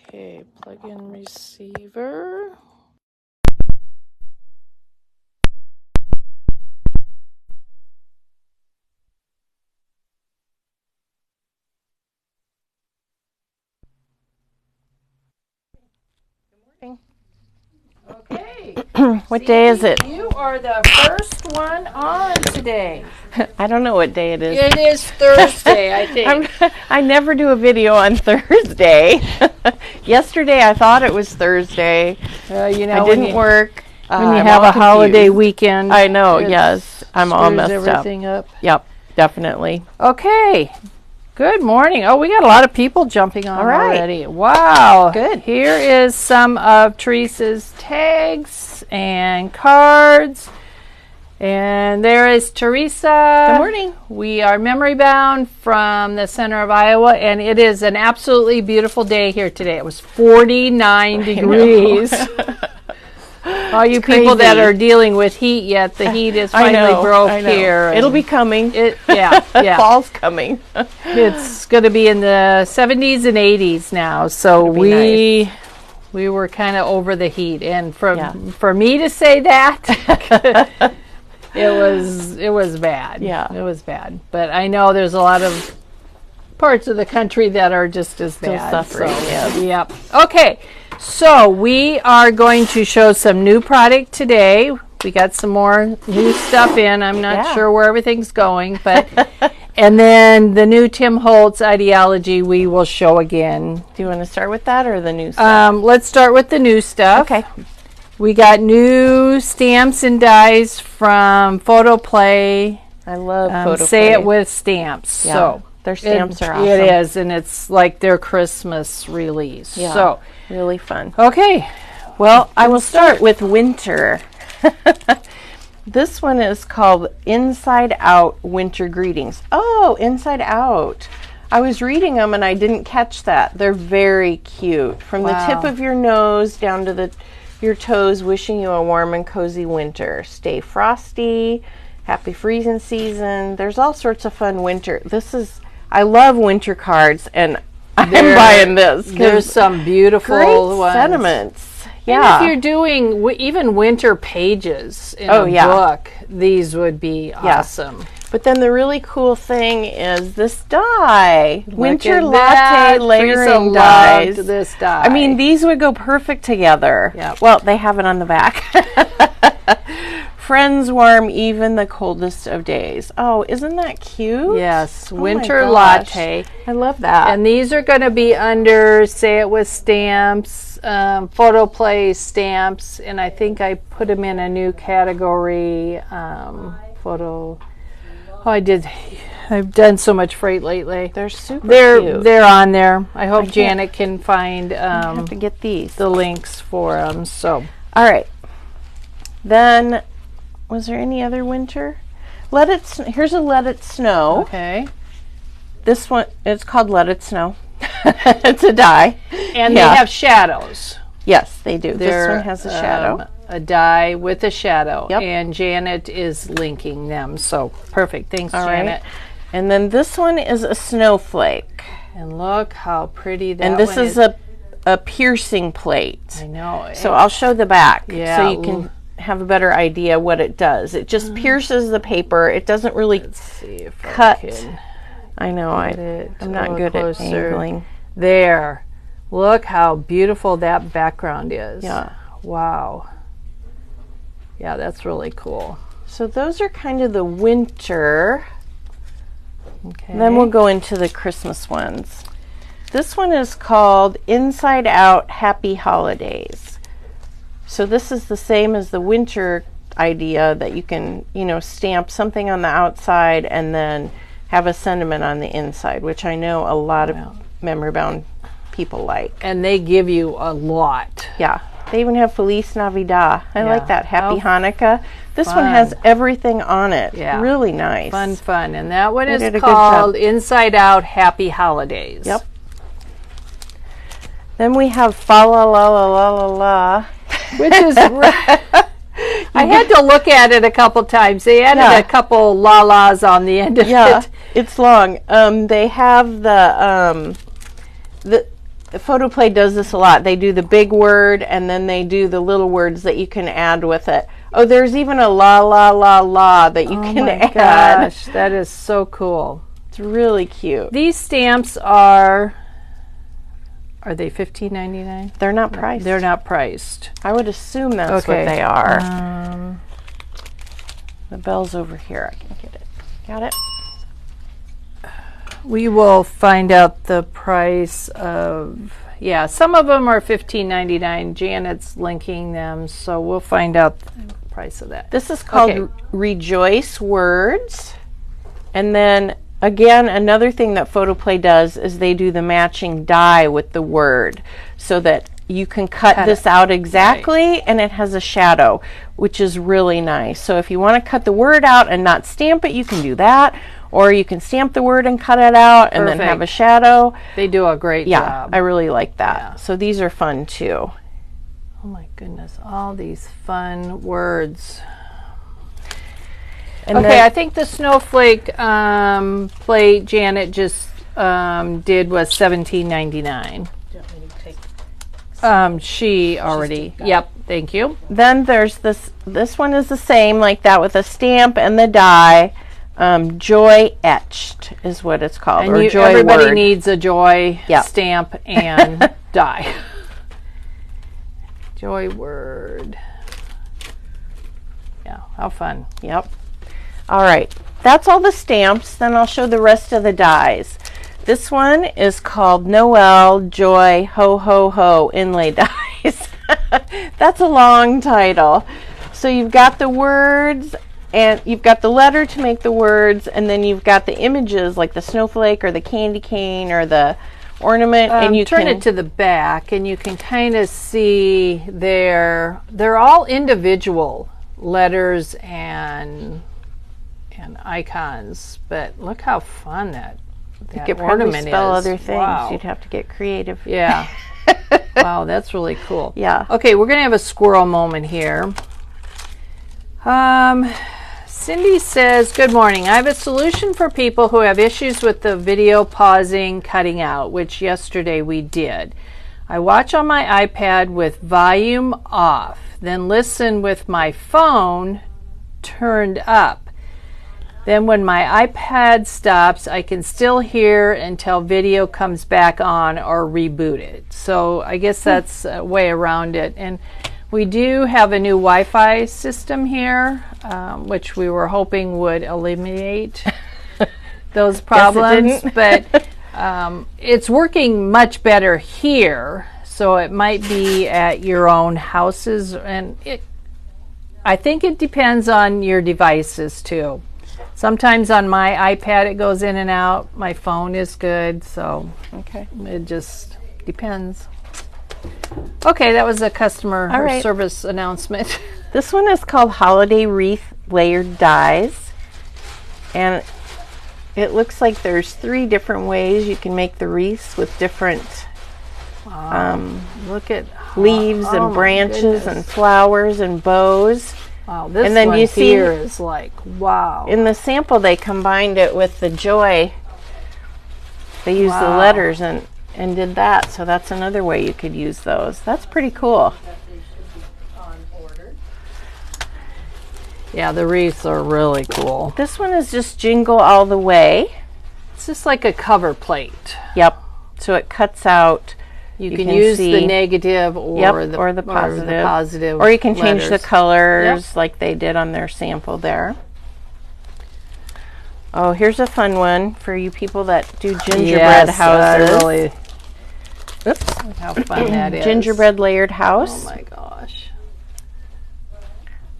Okay, plug in receiver. Okay. What day is it? You are the first one on today. I don't know what day it is. It is Thursday, I think. I never do a video on Thursday. Yesterday I thought it was Thursday. You know, I didn't work. when you I'm have all a holiday confused. weekend. I know, it yes. I'm all screws messed everything up. Yep, definitely. Okay. Good morning. Oh, we got a lot of people jumping on All right. already. Wow. Good. Here is some of Teresa's tags and cards. And there is Teresa. Good morning. We are memory bound from the center of Iowa, and it is an absolutely beautiful day here today. It was 49 degrees. All you people that are dealing with heat yet, the heat is finally broke here. It'll be coming. Yeah. Fall's coming. It's going to be in the 70s and 80s now, so we were kind of over the heat. And for me to say that, it was bad. Yeah. It was bad. But I know there's a lot of parts of the country that are just as bad. Suffering. So, yep. Okay. So we are going to show some new product today. We got some more new stuff in. I'm not sure where everything's going, but and then the new Tim Holtz ideology we will show again. Do you want to start with that or the new stuff? Let's start with the new stuff. Okay. We got new stamps and dies from Photo Play. I love Photo Say Play. It with stamps. Yeah. So Their stamps are awesome. It is, and it's like their Christmas release. Yeah. So Really fun. okay. Well, I will start with winter. This one is called Inside Out Winter Greetings. Oh, Inside Out. I was reading them and I didn't catch that. They're very cute. From the tip of your nose down to your toes, wishing you a warm and cozy winter. Stay frosty. Happy freezing season. There's all sorts of fun winter. I love winter cards, and I'm buying this. There's some beautiful great sentiments. Yeah. And if you're doing even winter pages in a book, these would be awesome. But then the really cool thing is this die. Winter at latte that. layering Teresa dies. loved this die. I mean, these would go perfect together. Yep. Well, they have it on the back. Friends warm even the coldest of days. Oh, isn't that cute? Yes, Oh winter latte. I love that. And these are going to be under Say It With Stamps, Photo Play Stamps, and I think I put them in a new category, photo. Oh, I did. I've done so much freight lately. They're super cute. They're on there. I hope Janet can find I have to get these. the links for them. So, all right. Then, was there any other winter? Here's a Let It Snow. okay. This one, it's called Let It Snow. It's a die. And they have shadows. Yes, they do. This one has a shadow. A die with a shadow. Yep. And Janet is linking them. So, perfect. Thanks, All Janet. right. And then this one is a snowflake. And look how pretty that And this one is a piercing plate. I know. So I'll show the back so you ooh. can have a better idea what it does. It just pierces the paper. It doesn't really See if cut. I can I know, get it I'm a not little good closer. at angling. There. Look how beautiful that background is. Yeah. Wow. Yeah, that's really cool. So those are kind of the winter. Okay. Then we'll go into the Christmas ones. This one is called Inside Out Happy Holidays. So this is the same as the winter idea that you can, stamp something on the outside and then have a sentiment on the inside, which I know a lot of memory bound people like. And they give you a lot. Yeah. They even have Feliz Navidad. I like that. Happy Hanukkah. This one has everything on it. Yeah. Really nice. Fun. And that one They did is a good job. called Inside Out Happy Holidays. Yep. Then we have Fa La La La La La La. Which is I had to look at it a couple times. They added a couple la-las on the end of it. It's long. They have the Photoplay does this a lot. They do the big word and then they do the little words that you can add with it. Oh, there's even a la la la la that you can add. Gosh, that is so cool. It's really cute. These stamps are they $15.99? They're not priced. They're not priced. I would assume that's what they are. The bell's over here. I can get it. Got it? We will find out the price of, yeah, some of them are $15.99. Janet's linking them, so we'll find out the price of that. This is called Rejoice Words. And then, again, another thing that Photoplay does is they do the matching die with the word so that you can cut this out exactly, and it has a shadow, which is really nice. So if you want to cut the word out and not stamp it, you can do that. Or you can stamp the word and cut it out and then have a shadow. They do a great job. I really like that. Yeah. So these are fun too. Oh my goodness, all these fun words. And okay, I think the snowflake plate Janet just did was $17.99. She already, yep, thank you. Then there's this one is the same like that with a stamp and the die. Joy Etched is what it's called. And everybody needs a joy stamp and die. Joy word. Yeah, how fun. Yep. All right, that's all the stamps. Then I'll show the rest of the dies. This one is called Noel Joy Ho Ho Ho Inlay Dies. That's a long title. So you've got the words, and you've got the letter to make the words, and then you've got the images like the snowflake or the candy cane or the ornament. And you turn it to the back, and you can kind of see they're all individual letters and icons. But look how fun that you could probably spell other things. Wow. You'd have to get creative. Yeah. Wow, that's really cool. Yeah. Okay, we're going to have a squirrel moment here. Cindy says, good morning. I have a solution for people who have issues with the video pausing, cutting out, which yesterday we did. I watch on my iPad with volume off, then listen with my phone turned up. Then when my iPad stops, I can still hear until video comes back on or rebooted. So I guess that's a way around it. And we do have a new Wi-Fi system here, which we were hoping would eliminate those problems. But it's working much better here. So it might be at your own houses. And I think it depends on your devices too. Sometimes on my iPad it goes in and out. My phone is good, so it just depends. Okay, that was a customer service announcement. This one is called Holiday Wreath Layered Dies, and it looks like there's 3 different ways you can make the wreaths with different look at leaves and branches and flowers and bows. Wow, this and then one you see here is like, wow. In the sample, they combined it with the joy. They used the letters and did that. So that's another way you could use those. That's pretty cool. Yeah, the wreaths are really cool. This one is just Jingle All the Way. It's just like a cover plate. Yep. So it cuts out. You can use the negative or the positive. Or you can change the colors like they did on their sample there. Oh, here's a fun one for you people that do gingerbread houses. Oops. Look how fun that is. Gingerbread layered house. Oh my gosh.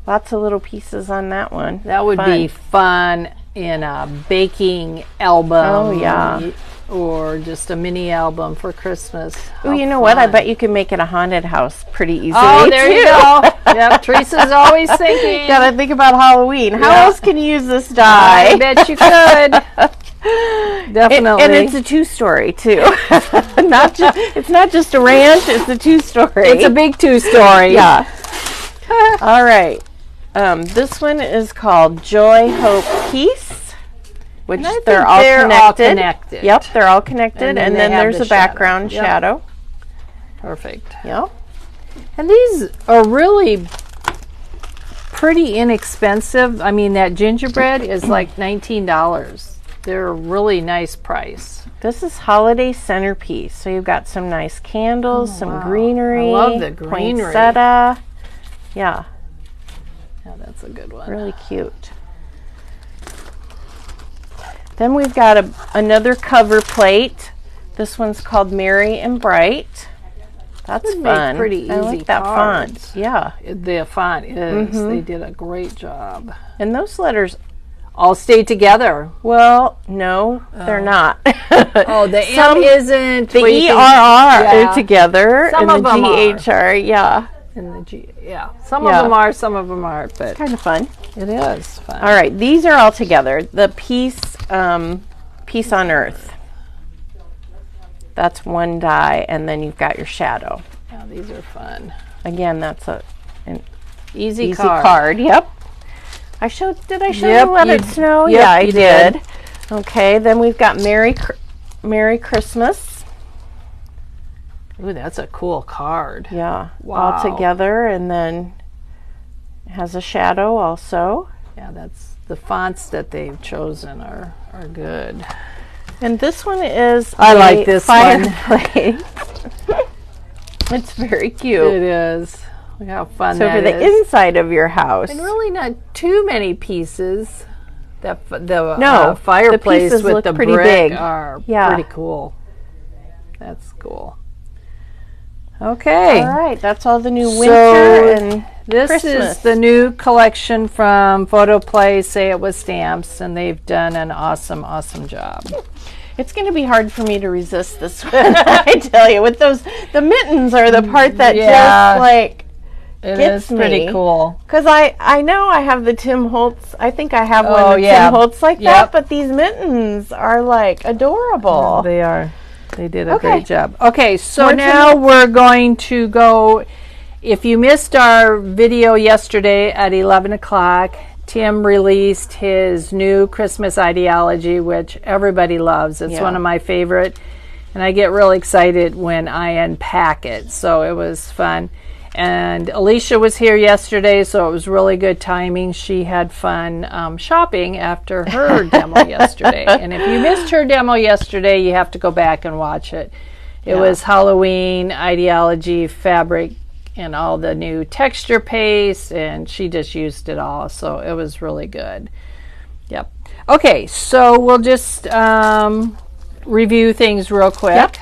Lots of little pieces on that one. That would be fun in a baking album. Oh, yeah. Or just a mini album for Christmas. Oh, you know what? I bet you can make it a haunted house pretty easily. Oh, there you go. Yep, Teresa's always thinking. Gotta think about Halloween. How else can you use this die? I bet you could. Definitely. And it's a 2-story too. It's not just a ranch. It's a 2-story. It's a big 2-story. Yeah. All right. This one is called Joy, Hope, Peace. Which they're all connected. Yep, they're all connected. And then there's a background shadow. Perfect. Yep. And these are really pretty inexpensive. I mean, that gingerbread is like $19. They're a really nice price. This is holiday centerpiece. So you've got some nice candles, some greenery. I love the greenery. Poinsettia. Yeah. Yeah, that's a good one. Really cute. Then we've got another cover plate. This one's called Merry and Bright. That's fun. Pretty easy. I like that cards. font. Yeah. The font is. They did a great job. And those letters, All stay together. well, no, they're not. Oh, the M isn't. The what you think- ERR are together, Some and of them the are. GHR, yeah. And the G. Yeah. Some Yeah. of them are. Some of them aren't. But Kind of fun. it is fun. All right, these are all together. The peace on Earth. That's one die, and then you've got your shadow. Yeah, these are fun. Again, that's an Easy, easy card. card. Yep. Did I show Yep, you Let you- It Snow? yep, Yeah, I you did. did. Okay, then we've got Merry Christmas. Ooh, that's a cool card. Yeah, Wow. all together, and then it has a shadow also. Yeah, that's the fonts that they've chosen are good. And this one is I a like this one. fireplace. It's very cute. It is. Look how fun So that for the is. inside of your house. And really not too many pieces. The No, fireplace the pieces with look the pretty brick big. are Yeah. pretty cool. That's cool. Okay. All right, that's all the new So, winter and This Christmas. is the new collection from Photoplay, Say It With Stamps, and they've done an awesome, awesome job. It's going to be hard for me to resist this one. I tell you, with the mittens are the part that Yeah. just like It gets is pretty me. cool. Because I know I have the Tim Holtz. I think I have one Oh, of yeah. Tim Holtz like Yep. that. But these mittens are like adorable. They are. They did a Okay. great job. Okay, so More to now we're going to go. If you missed our video yesterday at 11 o'clock, Tim released his new Christmas ideology, which everybody loves. It's Yeah. one of my favorite, and I get really excited when I unpack it. So it was fun. And Alicia was here yesterday, so it was really good timing. She had fun shopping after her demo yesterday. And if you missed her demo yesterday, you have to go back and watch it. It was Halloween, ideology, fabric, and all the new texture paste, and she just used it all. So it was really good. Yep. Okay, so we'll just review things real quick. Yep.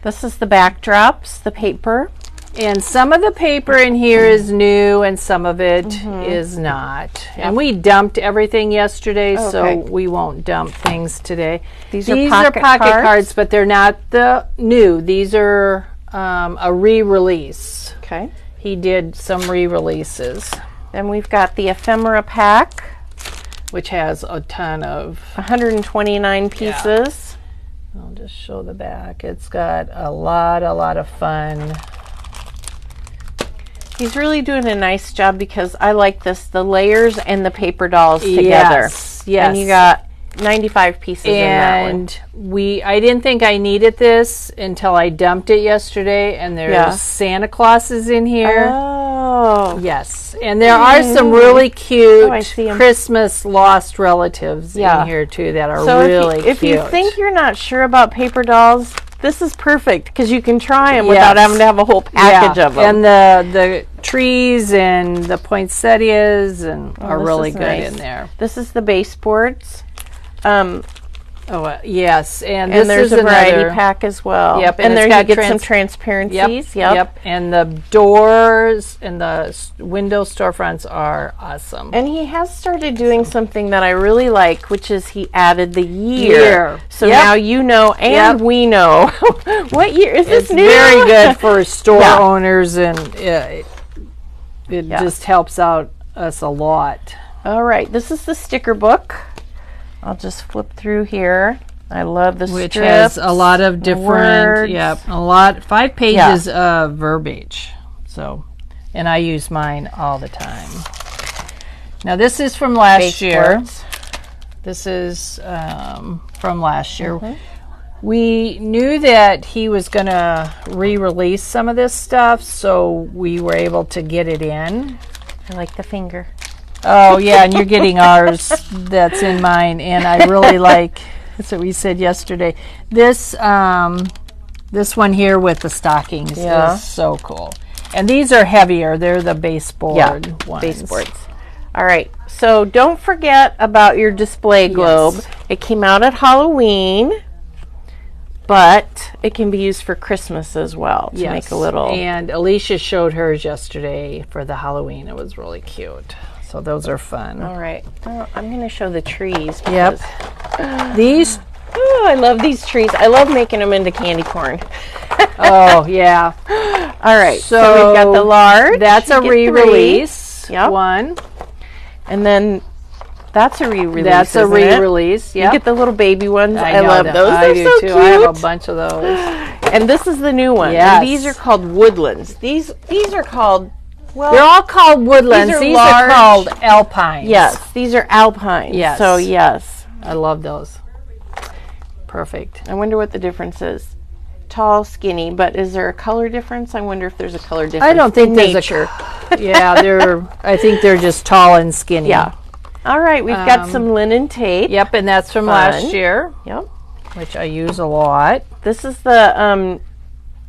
This is the backdrops, the paper. And some of the paper in here is new and some of it is not. And we dumped everything yesterday, so Okay. we won't dump things today. These are are pocket pocket cards, but they're not the new. These are a re-release. Okay. He did some re-releases, Then we've got the ephemera pack, which has a ton of... 129 pieces. I'll just show the back. It's got a lot of fun. He's really doing a nice job because I like this, the layers and the paper dolls together. Yes, yes. And you got 95 pieces in that one. And I didn't think I needed this until I dumped it yesterday, and there's Santa Clauses in here. Oh. Yes, and there are some really cute I see 'em. Christmas lost relatives in here too that are So really if cute. you think you're not sure about paper dolls, this is perfect because you can try them Yes. without having to have a whole package of them. And the trees and the poinsettias are this really is good nice. in there. This is the baseboards. Yes, and And this there's is a variety another pack as well. Yep, and and it's there you got get some transparencies. Yep. And the doors and the window storefronts are awesome. And he has started doing something that I really like, which is he added the year. Year. So Yep. now you know and we know what year is this It's new? very good for store Yeah. owners, and it just helps out us a lot. All right, this is the sticker book. I'll just flip through here. I love the Which strips, has a lot of different, words. 5 pages of verbiage. So, and I use mine all the time. Now this is from last year. Baseboards. This is from last year. We knew that he was going to re-release some of this stuff, so we were able to get it in. I like the finger. Oh, yeah, and you're getting ours that's in mine, and I really like, that's what we said yesterday. This one here with the stockings is so cool. And these are heavier. They're the baseboard ones. Baseboards. All right, so don't forget about your display globe. Yes. It came out at Halloween, but it can be used for Christmas as well to make a little. And Alicia showed hers yesterday for the Halloween. It was really cute. So those are fun. All right. Oh, I'm going to show the trees. Yep. These. Oh, I love these trees. I love making them into candy corn. Oh, yeah. All right. So we've got the large. That's a re-release one. And then that's a re-release. That's a re-release. Yeah. You get the little baby ones. I know love them. those. I They're do so too. cute. I have a bunch of those. And this is the new one. Yes. And these are called woodlands. These are called. Well, they're all called woodlands. These are called alpines. Yes, these are alpines. Yes. So yes, I love those. Perfect. I wonder what the difference is. Tall, skinny, but is there a color difference? I wonder if there's a color difference. I don't think there's nature. Yeah, I think they're just tall and skinny. Yeah. All right, we've got some linen tape. Yep, and that's from last year. Yep. Which I use a lot. This is the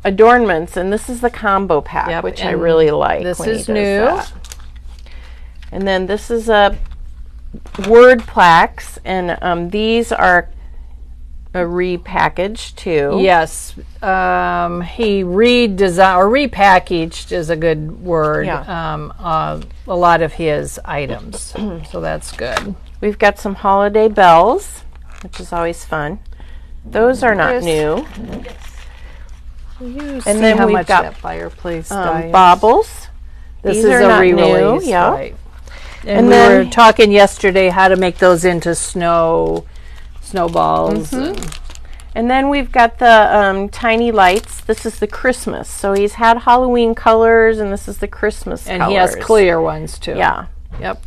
adornments, and this is the combo pack, which I really like. This when is he does new. that. And then this is a word plaques, and these are a repackaged too. Yes, he redesigned or repackaged is a good word. Yeah. A lot of his items, so that's good. We've got some holiday bells, which is always fun. Those are not new. And then we've got that fireplace baubles. This These is are a not re-release. new. Yeah. Right. And we were talking yesterday how to make those into snowballs. And then we've got the tiny lights. This is the Christmas. So he's had Halloween colors, and this is the Christmas and colors. he has clear ones too. Yeah. Yep.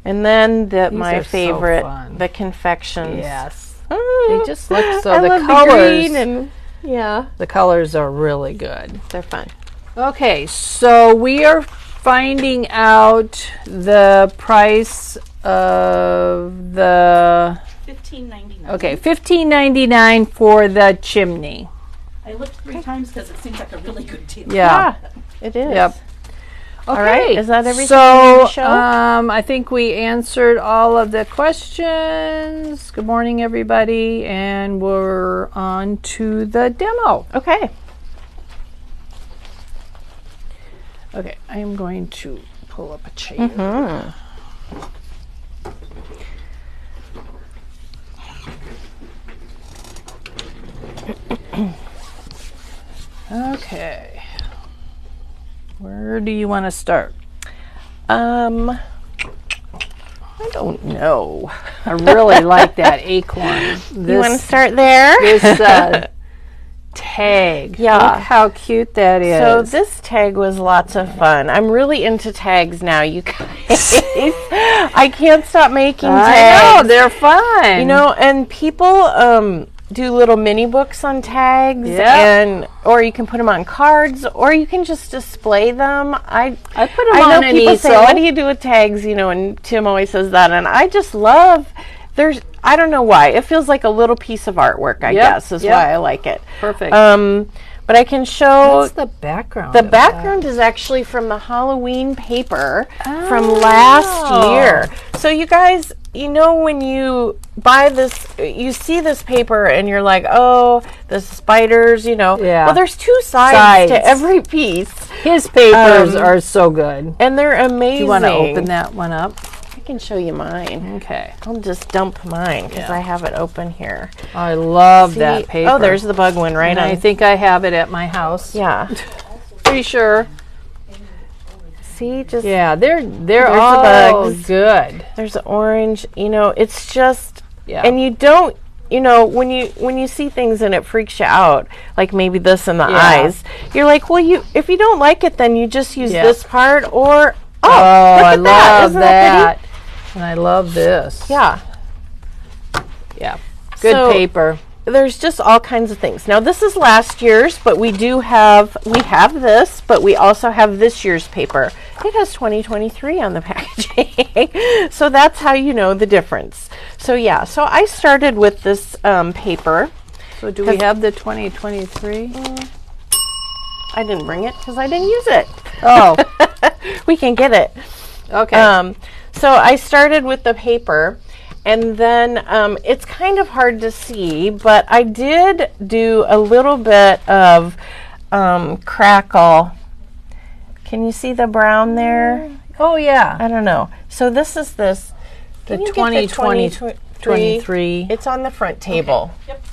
And then my are favorite, so fun. the confections. Yes. Oh, They just look so. I The love colors. the green and The colors are really good. they're fun. Okay, so we are finding out the price of the $15.99. Okay, $15.99 for the chimney. I looked 3 times because it seems like a really good deal. Yeah. It is. Yep. Okay. All right. Is that everything So, on the show? I think we answered all of the questions. Good morning, everybody, and we're on to the demo. Okay. Okay, I am going to pull up a chair. Okay. Where do you want to start? I don't know. I really like that acorn. You want to start there? This tag. Yeah. Look how cute that is. So this tag was lots of fun. I'm really into tags now, you guys. I can't stop making tags. I know, they're fun. You know, and people do little mini books on tags, or you can put them on cards, or you can just display them. I put them I know on an people say, easel. what do you do with tags? You know, and Tim always says that, and I just love. I don't know why. It feels like a little piece of artwork. I guess is why I like it. Perfect. But I can show. What's the background? The background is actually from the Halloween paper from last year. So you guys, you know, when you buy this, you see this paper and you're like, oh, the spiders, you know. Yeah. Well, there's 2 sides to every piece. His papers are so good. And they're amazing. Do you want to open that one up? I can show you mine. Okay. I'll just dump mine because I have it open here. I love that paper. Oh, there's the bug one right and on. I think I have it at my house. Yeah. Pretty sure. See, just Yeah, they're the all bugs. good. there's orange. You know, it's just Yeah. and you don't. You know, when you see things and it freaks you out, like maybe this in the eyes, you're like, well, if you don't like it, then you just use this part or look I at that. love Isn't that that. And I love this. Yeah. Yeah. Good So, paper. there's just all kinds of things. Now this is last year's, but we have this, but we also have this year's paper. It has 2023 on the packaging. So that's how you know the difference. So yeah, so I started with this paper. So do we have the 2023? I didn't bring it because I didn't use it. Oh. We can get it. Okay. So I started with the paper, and then it's kind of hard to see, but I did do a little bit of crackle. Can you see the brown there? Oh, yeah. I don't know. So this is this. The Can you get the 2023. It's on the front table. Okay. Yep.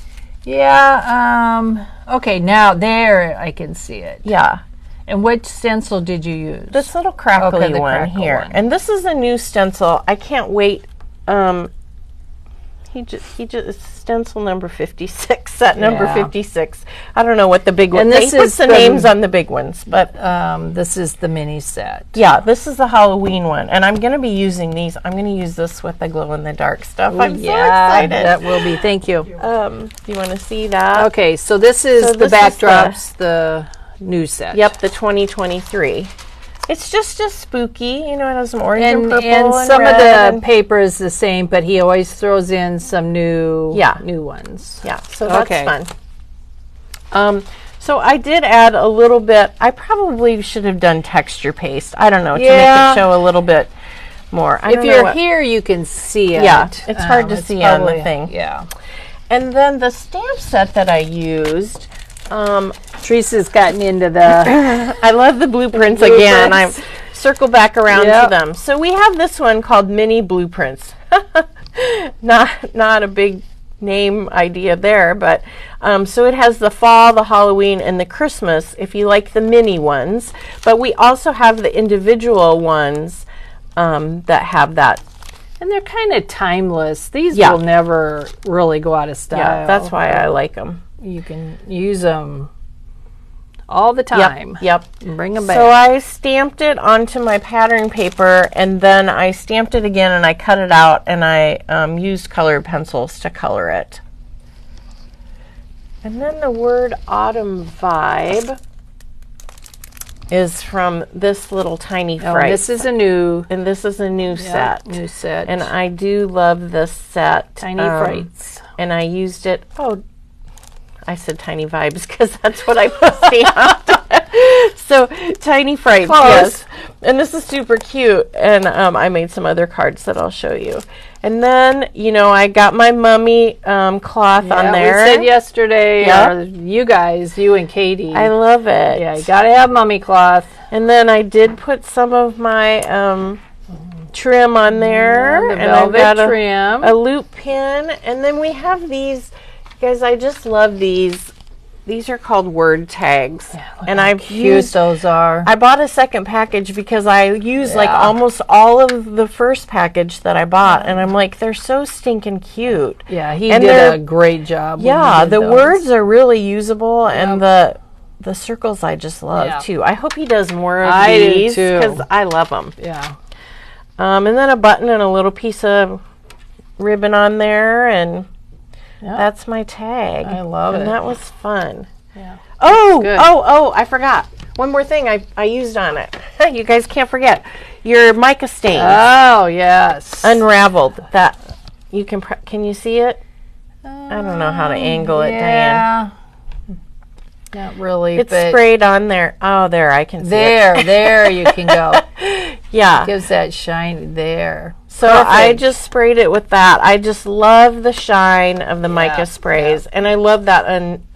Yeah. Okay, now there I can see it. Yeah. And which stencil did you use? This little crackly the one crackle here. one. And this is a new stencil. I can't wait. He just stencil number 56, set number Yeah. 56. I don't know what the big one. And this They put is the names on the big ones, but this is the mini set. yeah, this is the Halloween one, and I'm going to be using these. I'm going to use this with the glow in the dark stuff. I'm so excited. That will be. Thank you. Do you want to see that? Okay, so this is So the this is backdrops, the new set. Yep, the 2023. It's just spooky, you know. It has some orange and purple and and some of red the paper is the same, but he always throws in some new ones. yeah, so that's Okay. fun. So I did add a little bit. I probably should have done texture paste. I don't know, to make Yeah. it show a little bit more. I If don't know you're what- here, you can see it. Yeah, it's hard to see on the probably- thing. Yeah. And then the stamp set that I used, Teresa's gotten into the I love the blueprints again. I Blueprints. circle back around Yep. to them. So we have this one called Mini Blueprints. Not a big name idea there, but so it has the fall, the Halloween, and the Christmas, if you like the mini ones. But we also have the individual ones that have that. and they're kind of timeless. These Yeah. will never really go out of style. Yeah, that's why I like them. You can use them all the time. Yep. And bring them back. So I stamped it onto my pattern paper, and then I stamped it again, and I cut it out, and I used colored pencils to color it. And then the word Autumn Vibe is from this little tiny fright. this is a new And this is a new set. New set. And I do love this set. Tiny Frights. And I used it, I said Tiny Vibes because that's what I stamped. So Tiny Frights, Close. yes. And this is super cute. And I made some other cards that I'll show you. And then, you know, I got my mummy cloth on there. We said yesterday, Yep. or you guys, you and Katie. I love it. Yeah, you gotta have mummy cloth. And then I did put some of my trim on there. The and I've velvet got trim. a loop pin. And then we have these. Guys, I just love these. These are called word tags. And I've Cute used, those are. I bought a second package because I used like Yeah. almost all of the first package that I bought. And I'm like, they're so stinking cute. Yeah, he and did they're- a great job. when Yeah, he did the those. words are really usable, and the circles I just love Yeah. too. I hope he does more of I do, these too. because I love them. Yeah. And then a button and a little piece of ribbon on there, and Yeah. that's my tag. I love and it. that was fun. Yeah. Oh, good. I forgot. One more thing I used on it. You guys can't forget. Your mica stain. Oh, yes. Unraveled. That you can you see it? I don't know how to angle it, Diane. Yeah. Not really, It's but sprayed on there. Oh, there, I can see it. there you can go. Yeah. Gives that shine there. So I Perfect. just sprayed it with that. I just love the shine of the mica sprays, and I love that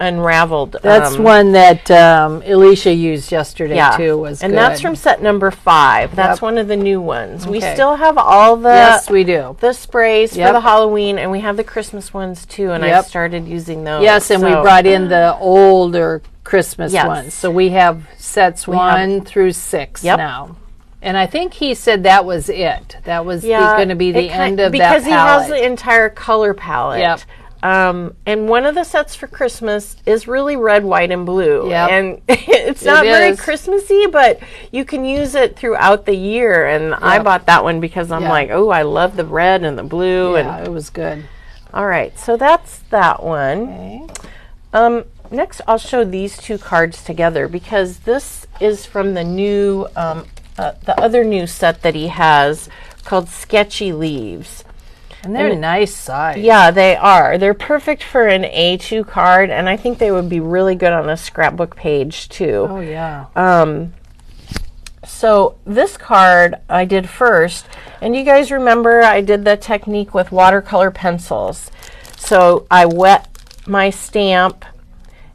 unraveled. That's one that Alicia used yesterday too. Was and good. that's from set number 5. That's Yep. one of the new ones. We Okay. still have all the yes, we do. the sprays for Yep. the Halloween, and we have the Christmas ones too. And I Yep. started using those. Yes, and we So- brought in the older Christmas Yes. ones. So we have sets 1 through 6 Yep. now. And I think he said that was it. That was going to be the it end ki- of that because he palette. has the entire color palette. Yep. And one of the sets for Christmas is really red, white, and blue. Yep. And it's not very is. Christmassy, but you can use it throughout the year. And I Yep. bought that one because I'm Yeah. like, oh, I love the red and the blue. Yeah, it was good. All right, so that's that one. Okay. Next, I'll show these two cards together because this is from the new, the other new set that he has called Sketchy Leaves. And they're nice size. Yeah, they are. They're perfect for an A2 card, and I think they would be really good on a scrapbook page too. Oh, yeah. So this card I did first, and you guys remember I did the technique with watercolor pencils. So I wet my stamp,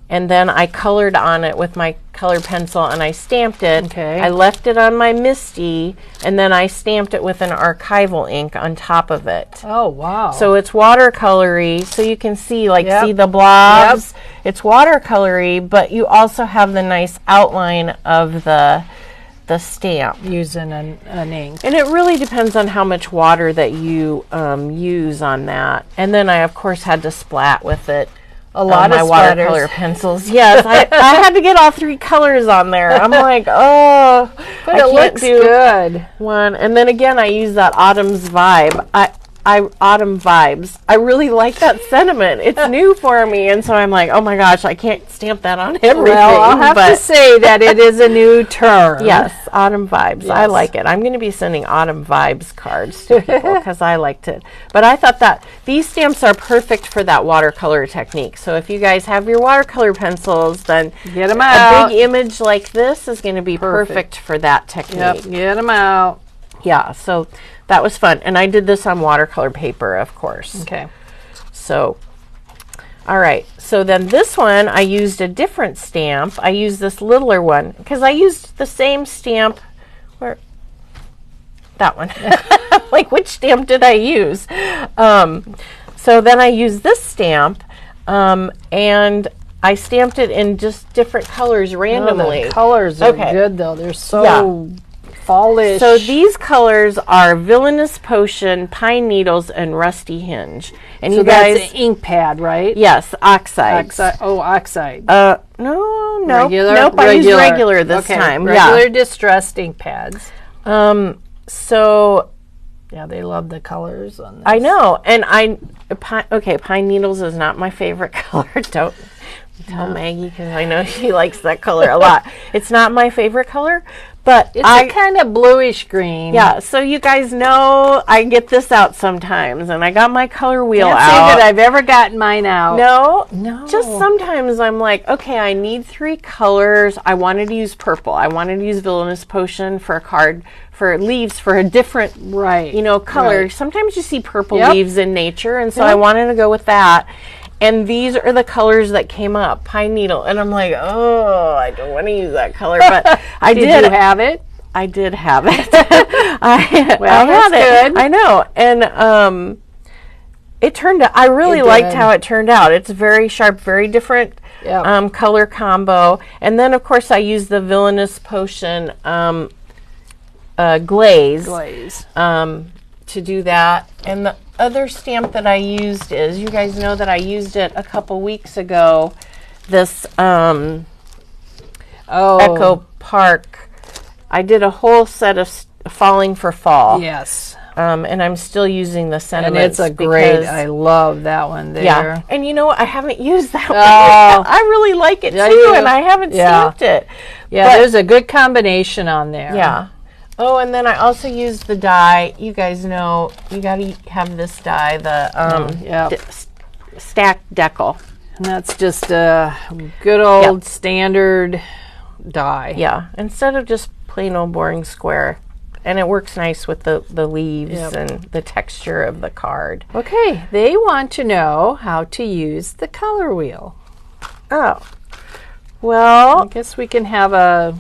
and then I colored on it with my colored pencil, and I stamped it. Okay. I left it on my Misty, and then I stamped it with an archival ink on top of it. Oh, wow. So it's watercolory, so you can see, like, Yep. see the blobs. Yep. It's watercolory, but you also have the nice outline of the stamp. Using an ink. And it really depends on how much water that you use on that. And then I, of course, had to splat with it. A lot of my splatters. watercolor pencils. Yes, I had to get all three colors on there. I'm like, oh, But I it can't looks do good. one. And then again, I use that autumn's vibe. Autumn vibes. I really like that sentiment. It's new for me, and so I'm like, oh my gosh, I can't stamp that on everything. Well, I'll have to say that it is a new term. Yes, autumn vibes. I Yes. like it. I'm going to be sending autumn vibes cards to people because I liked it. But I thought that these stamps are perfect for that watercolor technique. So if you guys have your watercolor pencils, then Get them out. a big image like this is going to be perfect for that technique. Yep, get them out. Yeah, so that was fun. And I did this on watercolor paper, of course. Okay. So, all right. So then this one, I used a different stamp. I used this littler one because I used the same stamp. Where? That one. Like, which stamp did I use? So then I used this stamp, and I stamped it in just different colors randomly. Oh, the colors are Okay. good, though. They're so fallish. So these colors are Villainous Potion, Pine Needles, and Rusty Hinge. And so you that's guys, an ink pad, right? yes, oxide. Oxide. Oh, oxide. No, Regular? nope. I used regular this Okay, time. Regular distressed ink pads. Yeah. So Yeah, they love the colors on this. I know, and Pine Needles is not my favorite color. Don't tell Maggie because I know she likes that color a lot. It's not my favorite color, but It's a kind of bluish green. yeah. So you guys know I get this out sometimes, and I got my color wheel Can't out. say that I've ever gotten mine out. No. Just sometimes I'm like, okay, I need 3 colors. I wanted to use purple. I wanted to use Villainous Potion for a card for leaves for a different, Right. color. Right. Sometimes you see purple Yep. leaves in nature, and so I wanted to go with that. And these are the colors that came up, Pine Needle. And I'm like, oh, I don't want to use that color, but I did. Did you have it? I did have it. I had that's it. good. I know. And it turned out, I really It liked did. how it turned out. It's very sharp, very different Yep. color combo. And then, of course, I used the Villainous Potion glaze to do that. And the other stamp that I used is, you guys know that I used it a couple weeks ago, this Echo Park. I did a whole set of Falling for Fall. Yes. And I'm still using the And sentiments. it's a great, I love that one there. Yeah. And you know what? I haven't used that one. Oh. I really like it Yeah, too, you- and I haven't yeah. stamped it. Yeah, But- there's a good combination on there. Yeah. Oh, and then I also used the die. You guys know you got to have this die, the Yep. stacked decal. And that's just a good old standard die. Yeah, instead of just plain old boring square. And it works nice with the leaves Yep. and the texture of the card. Okay, they want to know how to use the color wheel. Oh. Well, I guess we can have a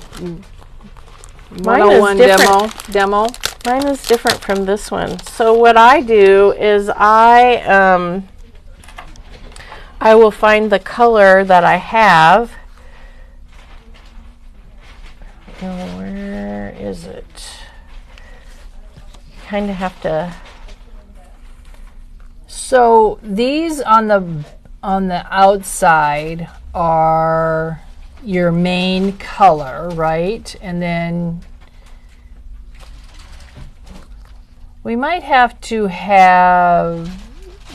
mine is 101 different. demo. Mine is different from this one. So what I do is I will find the color that I have. Oh, where is it? Kind of have to. So these on the outside are your main color, right? And then we might have to have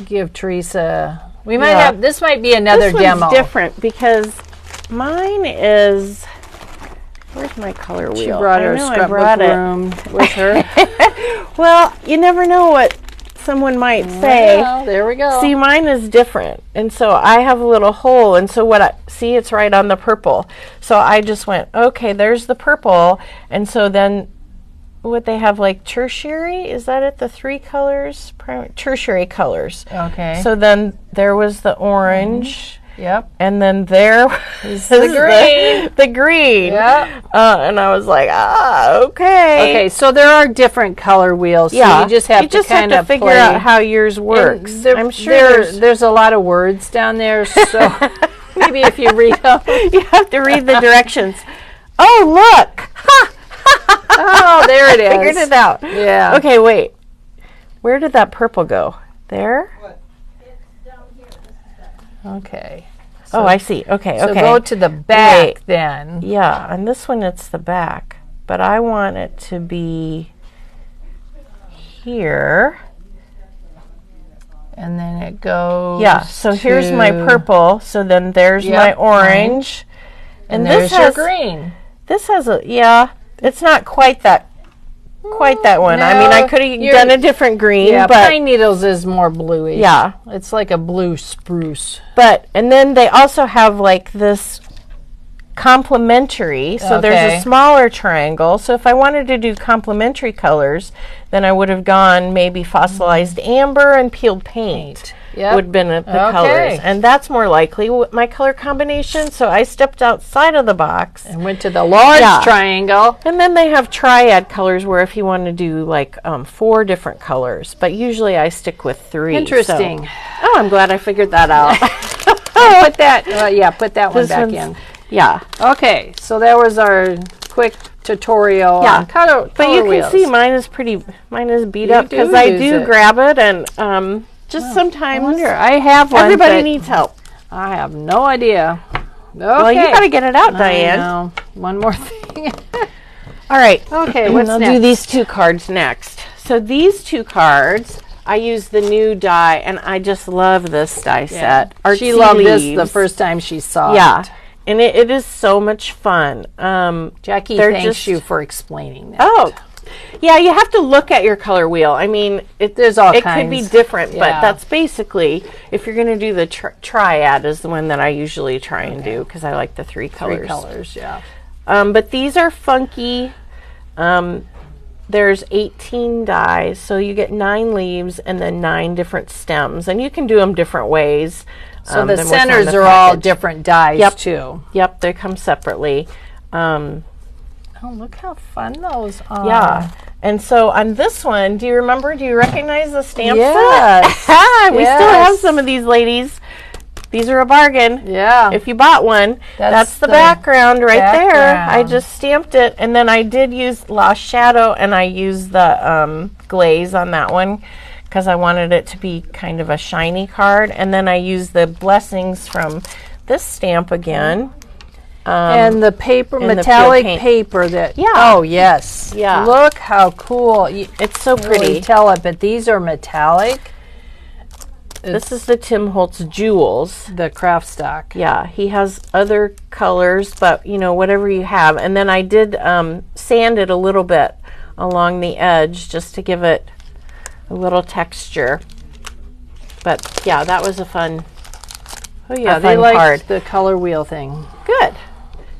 give Teresa. We might have. This might be another this demo. One's different because mine is. Where's my color wheel? She brought her scrapbook room with her. Well, you never know what someone might say. Well, there we go. See, mine is different, and so I have a little hole, and so what I see, it's right on the purple. So I just went, okay, there's the purple, and so then what they have, like tertiary, is that it? The 3 colors, tertiary colors. Okay. So then there was the orange. Yep. And then there was the green. The green. Yeah. And I was like, okay. Okay, so there are different color wheels. So Yeah. you just have to kind of figure out how yours works. I'm sure there's a lot of words down there, so maybe if you read them. you have to read the directions. Oh, look. Oh, there it is. Figured it out. Yeah. Okay, wait. Where did that purple go? There? Okay. Oh, I see. Okay, So okay. go to the back Wait. then. Yeah, on this one it's the back, but I want it to be here. And then it goes. Yeah, so here's my purple, so then there's my orange. And this there's your has green. This has a it's not quite that one. I mean, I could have done a different green, Yeah, but pine needles is more bluey. yeah. It's like a blue spruce. And then they also have like this complementary. So there's Okay. a smaller triangle. So if I wanted to do complementary colors, then I would have gone maybe fossilized amber and peeled paint. Yep. Would have been the colors. And that's more likely my color combination. So I stepped outside of the box. And went to the large triangle. And then they have triad colors where if you want to do like 4 different colors. But usually I stick with 3. Interesting. So. I'm glad I figured that out. Put that, put that one This back one's- in. Yeah. Okay, so that was our quick tutorial on color But you wheels. can see mine is beat up because I use do it. grab it and just sometimes I wonder, I have one, everybody but needs help. I have no idea. Okay. Well, you got to get it out, I Diane. know. One more thing. All right. Okay, what's I'll next? do these 2 cards next. So these 2 cards, I use the new die, and I just love this die set. She Artsy loved this leaves. the first time she saw Yeah. it. And it is so much fun. Jackie they're thanks just- you for explaining that. Oh, yeah, you have to look at your color wheel. I mean, There's all it kinds. could be different, but Yeah. that's basically, if you're going to do the triad is the one that I usually try and do because I like the 3 colors. 3 colors, yeah. But these are funky. There's 18 dies, so you get 9 leaves and then 9 different stems. And you can do them different ways. So the than what's on centers the are all package. different dies, Yep. too. Yep, they come separately. Oh, look how fun those are. Yeah. And so on this one, do you recognize the stamp Yes. set? We still have Yes. some of these, ladies. These are a bargain. Yeah. If you bought one, that's the background right there. I background. just stamped it. And then I did use Lost Shadow, and I used the glaze on that one because I wanted it to be kind of a shiny card. And then I used the blessings from this stamp again. And the paper, and the metallic peel paint. paper that, Yeah. oh yes. Yeah. Look how cool. You It's so can't really pretty. tell it, but these are metallic. This is the Tim Holtz Jewels. The craft stock. Yeah, he has other colors, but whatever you have. And then I did sand it a little bit along the edge just to give it a little texture. But yeah, that was a fun. Oh yeah, a they fun like card. the color wheel thing. Good.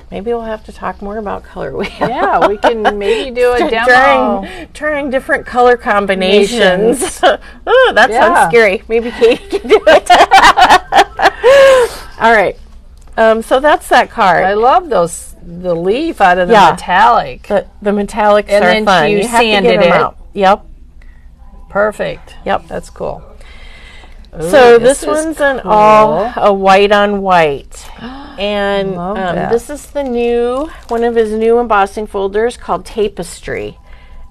Maybe we'll have to talk more about color wheel. Yeah, we can maybe do a demo. Trying different color combinations. Oh, that Yeah. sounds scary. Maybe Katie can do it. All right. So that's that card. I love the leaf out of the Yeah. metallic. The metallics And are then fun. you have to get sanded them it. out. Yep. Perfect. Yep. That's cool. So Ooh, this is one's an cool. all a white on white. And Love that. this is one of his new embossing folders called Tapestry.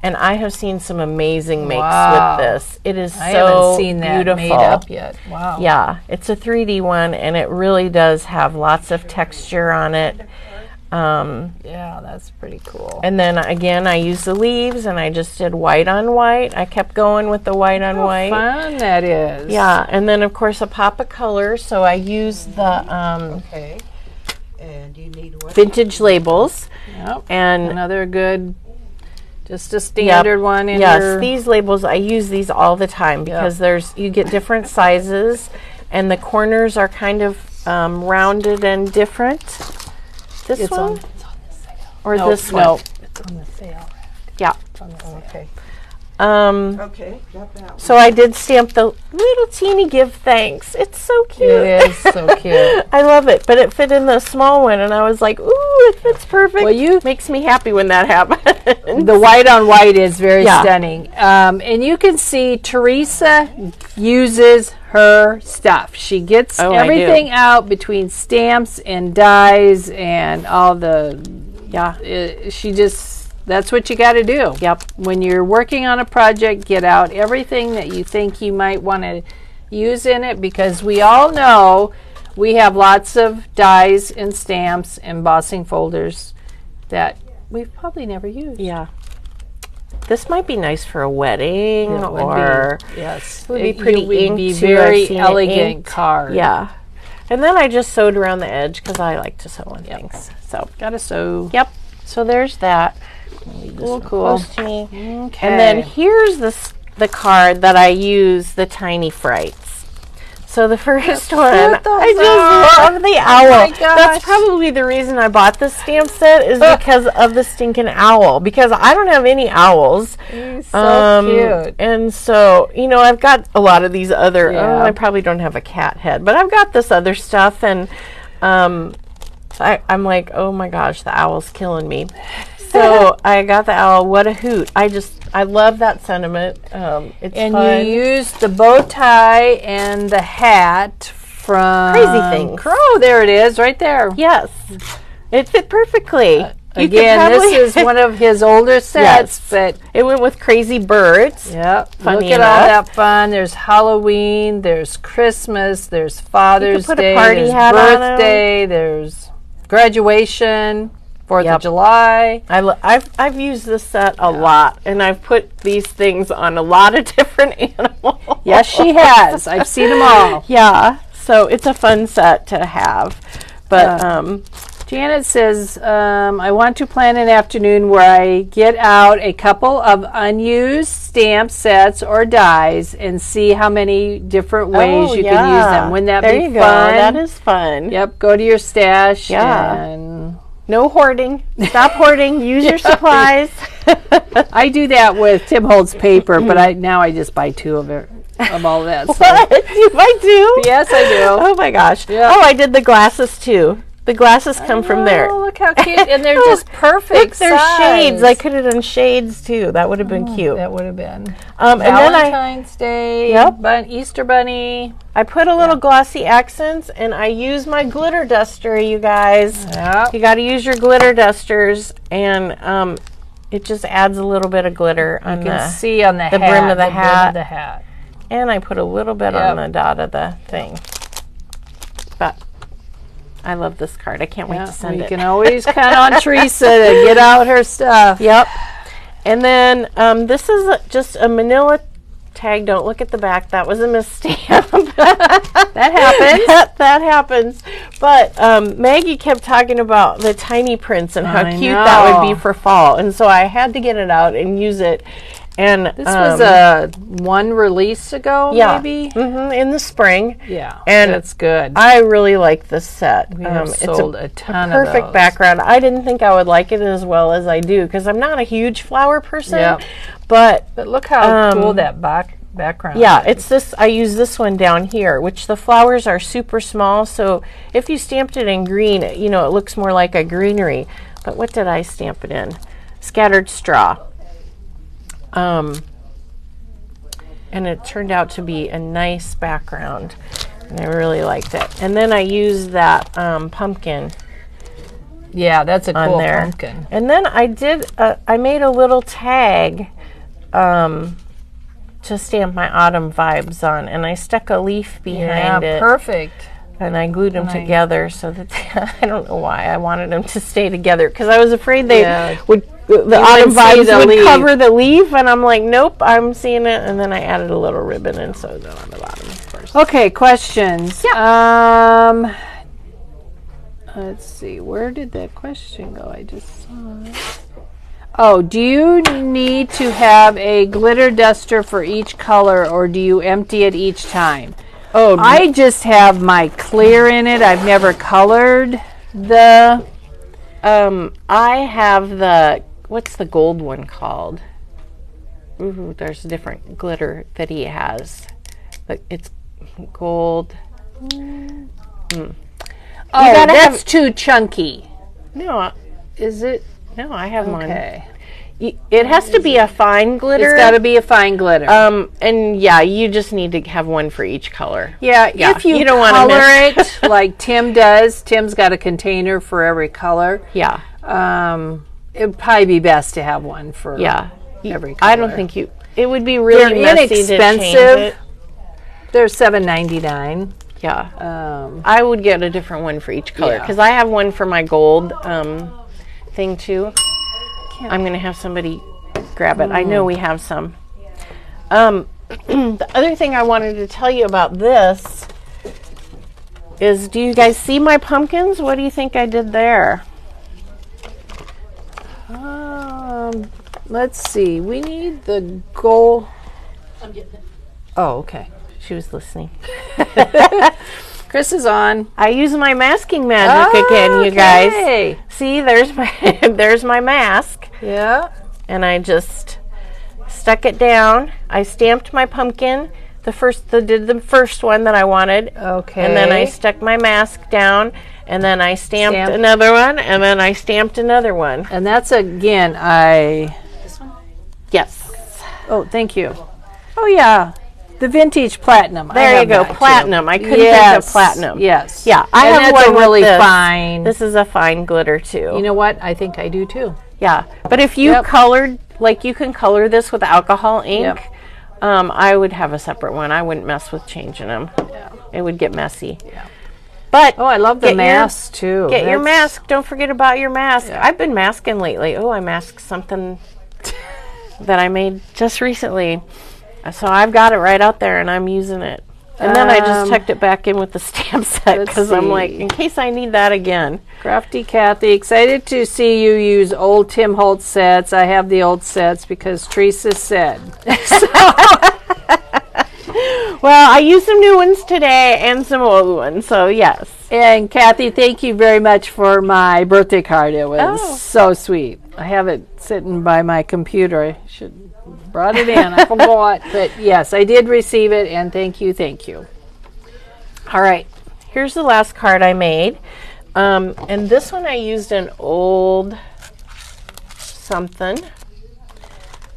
And I have seen some amazing makes Wow. with this. It is I so haven't seen that beautiful. made up yet. Wow. Yeah, it's a 3D one, and it really does have lots of texture on it. Yeah, that's pretty cool. And then again, I used the leaves, and I just did white on white. I kept going with the white on white. How fun that is. Yeah, and then of course a pop of color. So I used the Okay. And you need what? vintage labels. Yep. And Another good, just a standard one in yes, your... these labels, I use these all the time because you get different sizes, and the corners are kind of rounded and different. This It's one? on the sale. Or No, this one? no, it's on the sale. Yeah. It's on the sale. Okay. Okay, got that one. So I did stamp the little teeny give thanks. It's so cute. It is so cute. I love it, but it fit in the small one, and I was like, ooh, it fits perfect. Well, makes me happy when that happens. The white on white is very Yeah. stunning. And you can see Teresa uses her stuff. She gets Oh, I do. everything out between stamps and dies and all the... she just... That's what you got to do. Yep. When you're working on a project, get out everything that you think you might want to use in it, because we all know we have lots of dies and stamps, embossing folders that we've probably never used. Yeah. This might be nice for a wedding, It would or be, yes, it would be pretty would inked be too. I've very seen it elegant inked. card. Yeah. And then I just sewed around the edge because I like to sew on things. So, Gotta sew. yep. So there's that. Cool, cool. Close to me. Okay. And then here's the card that I use, the Tiny Frights. So the first one, I just love the owl. my gosh. That's probably the reason I bought this stamp set, is because of the stinking owl. Because I don't have any owls. He's so cute. And so, I've got a lot of these other, Yeah. I probably don't have a cat head, but I've got this other stuff, and I'm like, oh my gosh, the owl's killing me. So I got the owl. What a hoot. I love that sentiment. It's And fun. you used the bow tie and the hat from Crazy Things. Crow. There it is, right there. Yes. It fit perfectly. You could Again, probably- this is one of his older sets, but It went with Crazy Birds. yep. Funny Look at all enough. that fun. There's Halloween, there's Christmas, there's Father's put a Day, party there's hat on 'em. birthday, there's graduation, 4th Yep. of July. I've used this set a lot, and I've put these things on a lot of different animals. Yes, she has. I've seen them all. Yeah, so it's a fun set to have. But Janet says, I want to plan an afternoon where I get out a couple of unused stamp sets or dies and see how many different ways you can use them. Wouldn't that there be you go. fun? That is fun. Yep, go to your stash. Yeah. And No hoarding. Stop hoarding. Use your supplies. I do that with Tim Holtz paper, but now I just buy 2 of it, of all that. So. What? I do? Yes, I do. Oh my gosh. Yeah. Oh, I did the glasses too. The glasses come from there. Oh, look how cute. And they're just perfect Look, they're size. shades. I could have done shades too. That would have been cute. That would have been. And then Valentine's Day, Yep. Easter Bunny. I put a little glossy accents, and I use my glitter duster, you guys. Yep. You got to use your glitter dusters, and it just adds a little bit of glitter on You can the see on the, the hat, brim of the brim hat. of the hat. And I put a little bit on the dot of the thing. But I love this card. I can't wait to send You it. can always count on Teresa to get out her stuff. Yep. And then this is just a manila tag. Don't look at the back. That was a misstamp. That happens. that happens. But Maggie kept talking about the tiny prints and how I cute that would know. be for fall. And so I had to get it out and use it. And This was one release ago, maybe? in the spring. Yeah, And that's good. I really like this set. We have It's sold a ton of perfect those. background. I didn't think I would like it as well as I do because I'm not a huge flower person. Yep. But But look how cool that background yeah, is. it's this. I use this one down here, which the flowers are super small. So if you stamped it in green, it looks more like a greenery. But what did I stamp it in? Scattered straw. And it turned out to be a nice background, and I really liked it. And then I used that pumpkin Yeah, that's a on cool there. pumpkin. And then I made a little tag to stamp my autumn vibes on, and I stuck a leaf behind Yeah, it. perfect. and I glued them together so that I don't know why I wanted them to stay together because I was afraid they would the autumn vines would cover the leaf, and I'm like, nope, I'm seeing it. And then I added a little ribbon and sewed it on the bottom, of course. Okay, questions. Yeah. Let's see, where did that question go? I just saw it. Oh, do you need to have a glitter duster for each color, or do you empty it each time? Oh, I just have my clear in it. I've never colored the... I have the, what's the gold one called? Ooh, there's a different glitter that he has. But it's gold. Oh, that's too chunky. No, Is it? no, I have mine. Okay. It has to be a fine glitter. It's got to be a fine glitter. And yeah, you just need to have one for each color. Yeah, if you don't color wanna it like Tim does, Tim's got a container for every color. Yeah. It would probably be best to have one for every color. I don't think it would be really They're messy to change inexpensive. it. They're $7.99. Yeah. I would get a different one for each color because I have one for my gold thing too. I'm going to have somebody grab it. I know we have some. The other thing I wanted to tell you about this is, do you guys see my pumpkins? What do you think I did there? Let's see. We need the gold. I'm getting it. Oh, okay. She was listening. Chris is on. I use my masking magic again, you guys. Okay. See, there's my mask. Yeah. And I just stuck it down. I stamped my pumpkin. The first one that I wanted. Okay. And then I stuck my mask down, and then I stamped another one, and then I stamped another one. And that's again, This one? Yes. Oh, thank you. Oh, yeah. The vintage platinum. There you go, platinum. I couldn't think of platinum. Yes. Yeah, I and have that's one a really with this. fine. This is a fine glitter too. You know what? I think I do too. Yeah, but if you colored, like you can color this with alcohol ink, I would have a separate one. I wouldn't mess with changing them. Yeah. It would get messy. Yeah. But I love the mask too. Get your mask. Don't forget about your mask. Yeah. I've been masking lately. Oh, I masked something that I made just recently. So I've got it right out there, and I'm using it. And then I just tucked it back in with the stamp set because I'm like, in case I need that again. Crafty Kathy, excited to see you use old Tim Holtz sets. I have the old sets because Teresa said. Well, I used some new ones today and some old ones, so yes. And Kathy, thank you very much for my birthday card. It was so sweet. I have it sitting by my computer. I should have brought it in. I forgot. But yes, I did receive it, and thank you, thank you. All right, here's the last card I made. And this one I used an old something.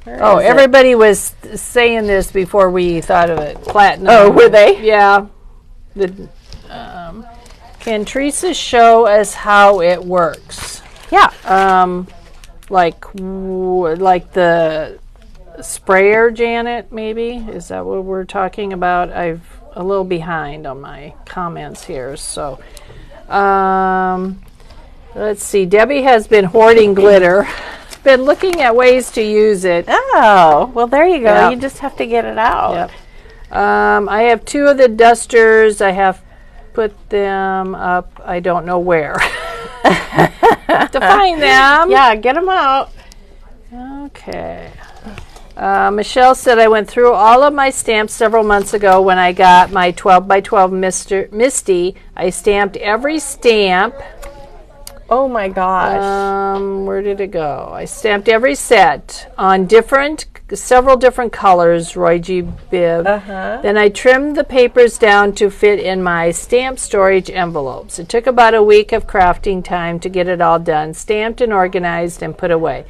Oh, everybody was saying this before we thought of it. Platinum. Oh, were they? Yeah. Can Teresa show us how it works? Yeah. Like the sprayer, Janet, maybe? Is that what we're talking about? I'm a little behind on my comments here. So, let's see. Debbie has been hoarding glitter. Been looking at ways to use it. Oh, well, there you go. Yep. You just have to get it out. Yep. I have two of the dusters. I have put them up. I don't know where to find them. Yeah, get them out. Okay. Michelle said I went through all of my stamps several months ago when I got my 12 by 12 Misty. I stamped every stamp. Oh my gosh. Where did it go? I stamped every set on several different colors, Roy G. Bibb. Then I trimmed the papers down to fit in my stamp storage envelopes. It took about a week of crafting time to get it all done, stamped and organized and put away.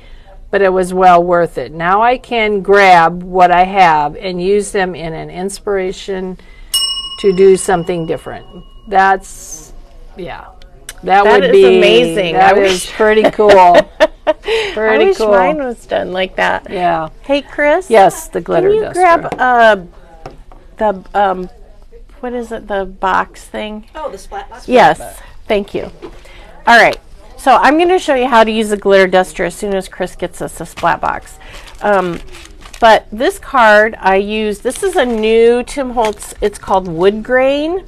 But it was well worth it. Now I can grab what I have and use them in an inspiration to do something different. That's, yeah. That would be amazing. That is pretty cool. I wish mine was done like that. Yeah. Hey, Chris. Yes, the glitter duster. Can you grab the what is it, the box thing? Oh, the splat box? Yes, thank you. All right, so I'm going to show you how to use a glitter duster as soon as Chris gets us a splat box. But this card I use, this is a new Tim Holtz, it's called Wood Grain,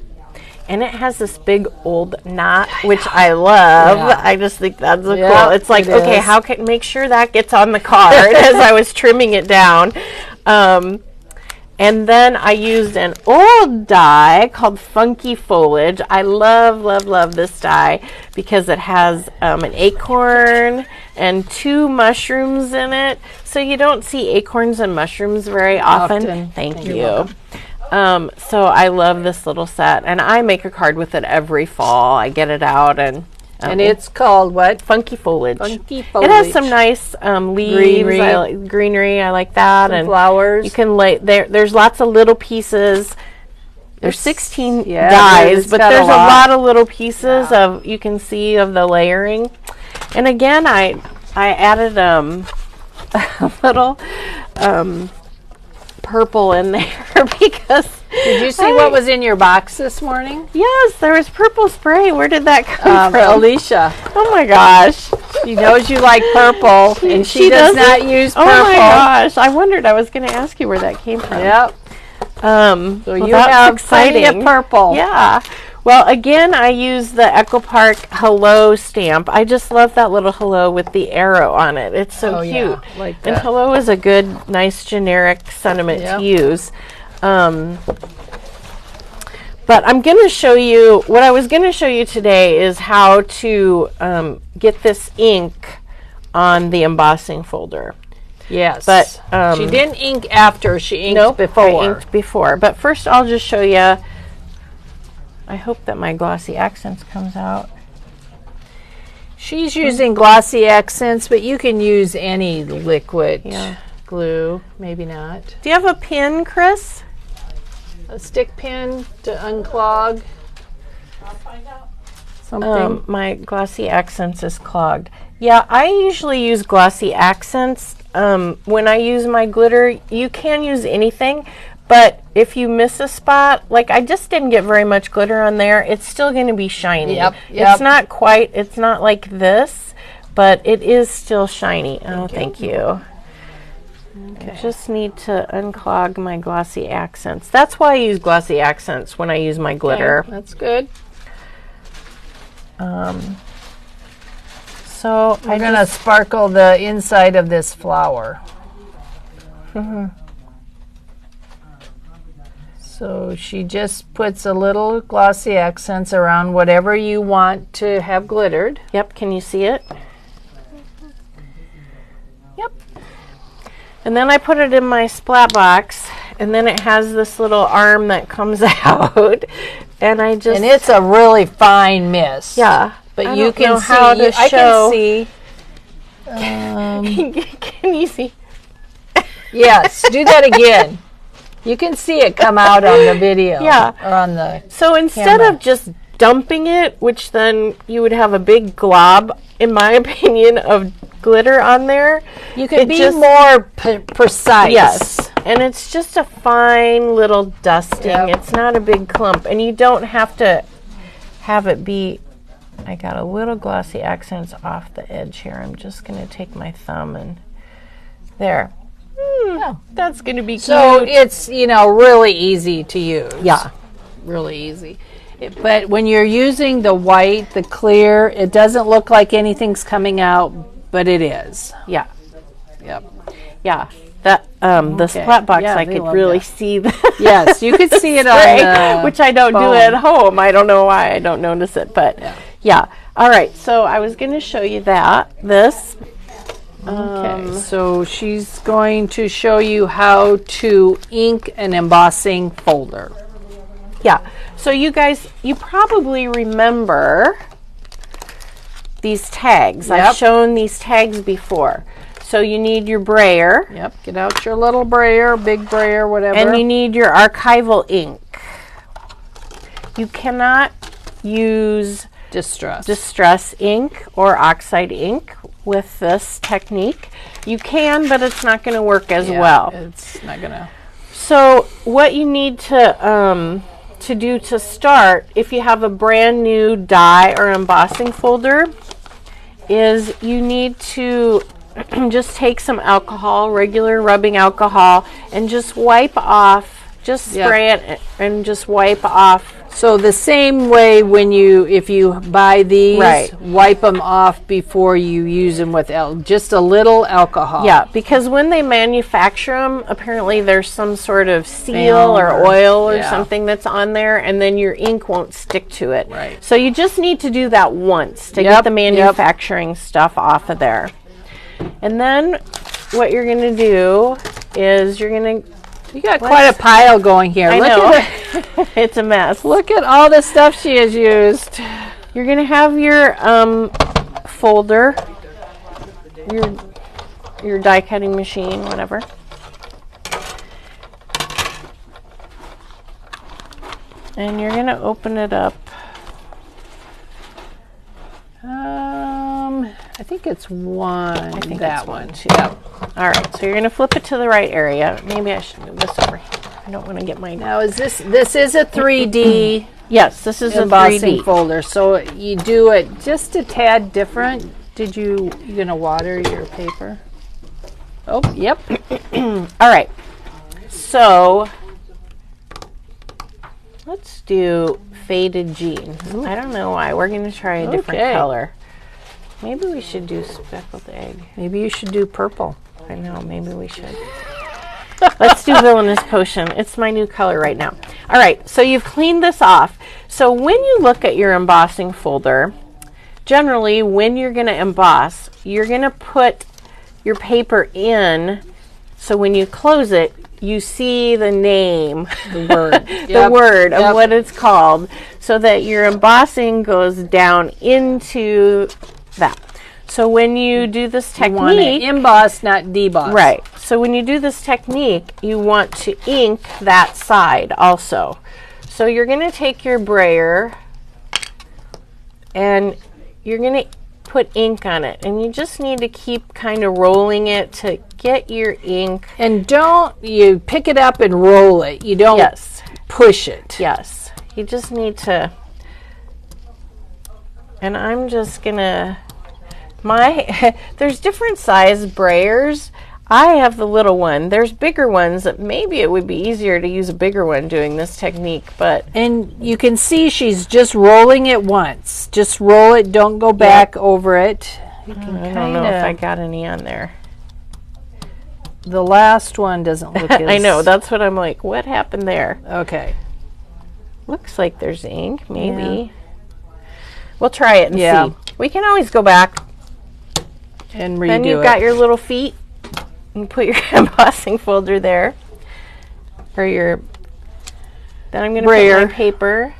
and it has this big old knot, which I love. Yeah. I just think that's so Yeah, cool. It's like, it okay, is. how can make sure that gets on the card as I was trimming it down. And then I used an old die called Funky Foliage. I love, love, love this die because it has an acorn and 2 mushrooms in it. So you don't see acorns and mushrooms very often. Thank you. So I love this little set, and I make a card with it every fall. I get it out, and it's called what? Funky Foliage. Funky Foliage. It has some nice leaves, greenery. I like that, Some and flowers. you can lay there's lots of little pieces. There's 16 yeah, dies, it's but got a there's a lot. lot of little pieces of you can see of the layering. And again, I added a little purple in there because Did you see what was in your box this morning? yes, there was purple spray. Where did that come from? Alicia. Oh my gosh. She knows you like purple, and she does doesn't? not use purple. Oh my gosh. I wondered, I was going to ask you where that came from. Yep. So So you have plenty of purple. Yeah. Well, again, I use the Echo Park Hello stamp. I just love that little hello with the arrow on it. It's so Oh, cute. yeah, like And that. hello is a good, nice, generic sentiment Yep. to use. But I'm going to show you, what I was going to show you today is how to get this ink on the embossing folder. Yes. But she didn't ink after, she inked Nope, before. I inked before. But first I'll just show you. I hope that my glossy accents comes out. She's using glossy accents, but you can use any liquid Yeah. glue. Maybe not. Do you have a pin, Chris? A stick pin to unclog. I'll find out. Something. My glossy accents is clogged. Yeah, I usually use glossy accents. When I use my glitter, you can use anything, but if you miss a spot, like I just didn't get very much glitter on there, it's still going to be shiny. Yep. It's not quite, it's not like this, but it is still shiny. Thank you. I just need to unclog my glossy accents. That's why I use glossy accents when I use my glitter. Okay, that's good. So I'm going to sparkle the inside of this flower. So she just puts a little glossy accents around whatever you want to have glittered. Yep, can you see it? Yep. And then I put it in my splat box, and then it has this little arm that comes out, and I just... And it's a really fine mist. yeah. But I you don't can know see, how to I show. can see. Can you see? Yes, do that again. You can see it come out on the video. Yeah. Or on the So instead camera. of just dumping it, which then you would have a big glob, in my opinion, of glitter on there, you can it be just- more precise. yes. And it's just a fine little dusting. Yep. It's not a big clump. And you don't have to have it be... I got a little glossy accents off the edge here. I'm just going to take my thumb and... There. Yeah. That's going to be So cute. it's, really easy to use. Yeah. Really easy. But when you're using the white, the clear, it doesn't look like anything's coming out, but it is. Yeah. Yep. Yeah. That the splat box, Yeah, I they could love really that. see the Yes, you could see it on spray, the which I don't do phone. at home. I don't know why I don't notice it, but yeah. All right. So I was going to show you this. Okay, so she's going to show you how to ink an embossing folder. Yeah. So you guys, you probably remember these tags. Yep. I've shown these tags before. So you need your brayer, Yep, get out your little brayer, big brayer, whatever. and you need your archival ink. You cannot use distress ink or oxide ink with this technique. You can, but it's not going to work as well. It's not going to. So what you need to to do to start, if you have a brand new die or embossing folder, is you need to just take some alcohol, regular rubbing alcohol, and just wipe off, just spray it and just wipe off. So the same way if you buy these, Right. wipe them off before you use them with just a little alcohol. Yeah, because when they manufacture them, apparently there's some sort of seal Film or or- oil or yeah. something that's on there, and then your ink won't stick to it. Right. So you just need to do that once to Yep, get the manufacturing stuff off of there. And then what you're going to do is you're going to... You got quite a pile going here. I Look know. at it. It's a mess. Look at all the stuff she has used. You're going to have your folder, your die cutting machine, whatever. And you're going to open it up. I think it's one. I think that it's one. one, too. Yep. All right, so you're going to flip it to the right area. Maybe I should move this over here. I don't want to get my... Now is this is a 3D Yes, this is a embossing 3D. folder. So you do it just a tad different. You gonna water your paper? Oh, yep. All right, so let's do faded jeans. I don't know why. We're going to try a different Okay. color. Maybe we should do speckled egg. Maybe you should do purple. I know, maybe we should. Let's do Villainous Potion. It's my new color right now. All right, so you've cleaned this off. So when you look at your embossing folder, generally when you're going to emboss, you're going to put your paper in, so when you close it, you see the name, The word. the word Yep. of what it's called, so that your embossing goes down into that. So when you do this You want to technique, emboss, not deboss. right. So when you do this technique, you want to ink that side also. So you're going to take your brayer and you're going to put ink on it. And you just need to keep kind of rolling it to get your ink. And you pick it up and roll it. You don't Yes. push it. Yes. You just need to. And I'm just going to. There's different size brayers. I have the little one. There's bigger ones that maybe it would be easier to use a bigger one doing this technique, but And you can see she's just rolling it once. Just roll it. Don't go back over it. You can I don't know if I kinda- got any on there. The last one doesn't look as... I know, that's what I'm like, what happened there? Okay. Looks like there's ink, maybe. We'll try it and Yeah. see. We can always go back. And redo Then you've it. got your little feet. You put your embossing folder there. Or your... Then I'm going to put Brayer. my paper.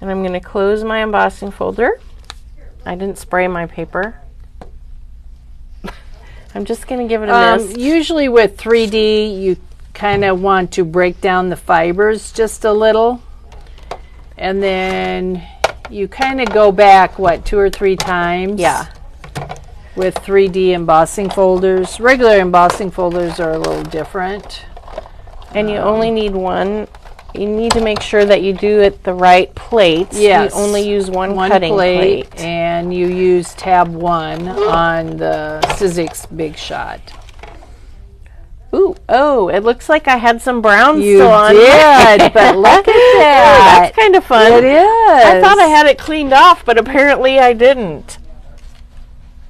And I'm going to close my embossing folder. I didn't spray my paper. I'm just going to give it a mist. Usually with 3D, you kind of want to break down the fibers just a little. And then you kind of go back, 2 or 3 times? Yeah. With 3D embossing folders. Regular embossing folders are a little different. And you only need one. You need to make sure that you do it the right plates. Yes. You only use one cutting plate. And you use tab 1 on the Sizzix Big Shot. Ooh, oh, it looks like I had some brown You still on. did, but look at that. That's kind of fun. It is. I thought I had it cleaned off, but apparently I didn't.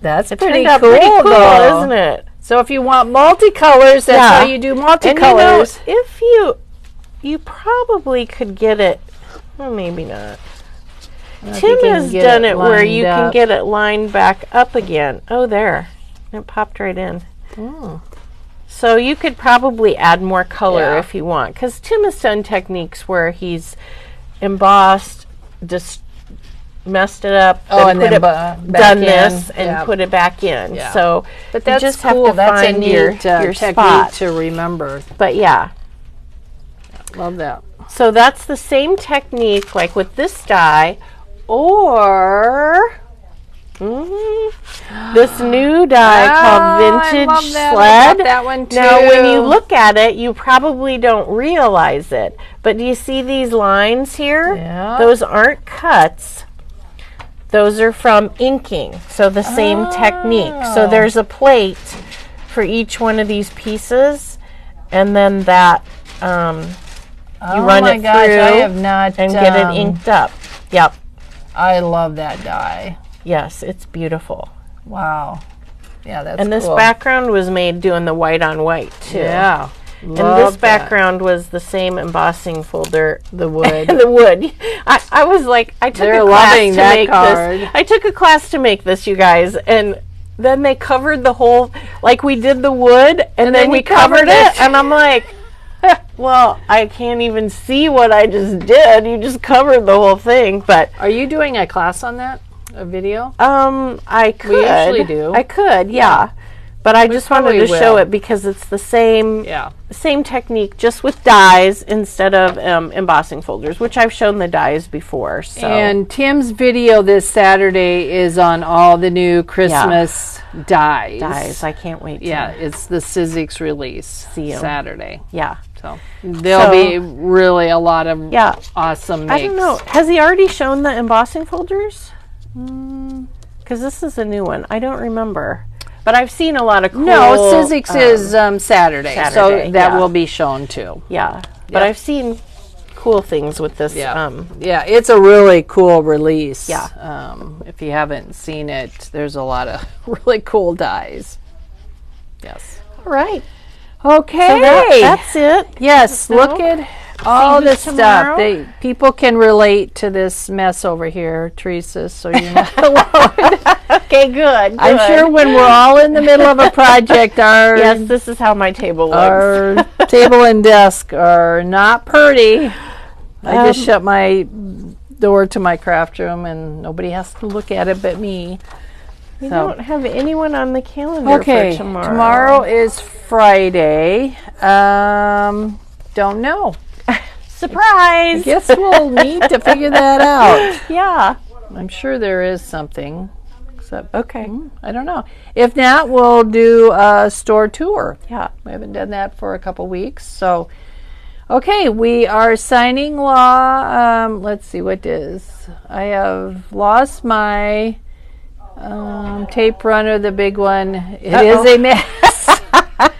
That's It pretty turned out cool, pretty cool, though. isn't it? So if you want multicolors, that's Yeah. how you do And multicolors. if you probably could get it, well, maybe not. If Tim you can has get done it it where you lined can up. get it lined back up again. Oh, there. It popped right in. Oh. So you could probably add more color Yeah. if you want, because Tim has done techniques where he's embossed, just messed it up, And put then it, back done in. this, and Yeah. put it back in. Yeah. So But you that's just cool. have to That's a find neat your technique spot. to remember. But yeah, Love that. so that's the same technique like with this die, or This new die called Vintage I love that. I Sled. got that one too. Now, when you look at it, you probably don't realize it. But do you see these lines here? Yeah. Those aren't cuts. Those are from inking. So the same technique. So there's a plate for each one of these pieces. And then that, you run it through I have not, and get it inked up. Yep. I love that die. Yes, it's beautiful. Wow. Yeah, that's And this cool. background was made doing the white on white too. Yeah. And this background was the same embossing folder, the wood. The wood. I was like, I took They're a class loving to that make card. this. I took a class to make this, you guys, and then they covered the whole, like we did the wood, and then we covered it, and I'm like, well, I can't even see what I just did. You just covered the whole thing, but Are you doing a class on that? A video? I could. We usually do. I could, yeah. But I just wanted to probably show will. it because it's the same Yeah. same technique, just with dies instead of embossing folders, which I've shown the dies before. So And Tim's video this Saturday is on all the new Christmas dies. dies, I can't wait to Yeah, it's the Sizzix release See 'em. Saturday. yeah. So there'll be really a lot of Yeah. awesome makes. I don't know. Has he already shown the embossing folders? Because this is a new one. I don't remember. But I've seen a lot of cool... No, Sizzix is Saturday, so Saturday, that yeah. will be shown too. Yeah. But Yeah. I've seen cool things with this. Yeah, yeah, it's a really cool release. Yeah. If you haven't seen it, there's a lot of really cool dies. Yes. All right. Okay. So that's it. Yes, So, look at all you this tomorrow. stuff. People can relate to this mess over here, Teresa, so you're not alone. Okay, good. I'm sure when we're all in the middle of a project, our Yes, this is how my table looks. our table and desk are not pretty. I just shut my door to my craft room, and nobody has to look at it but me. We So- don't have anyone on the calendar Okay, for tomorrow. tomorrow is Friday. Don't know. Surprise! Guess we'll need to figure that out. Yeah. I'm sure there is something. Except, Okay. I don't know. If not, we'll do a store tour. Yeah. We haven't done that for a couple weeks. So, okay, we are signing law. Let's see, what is? I have lost my tape runner, the big one. It is a mess.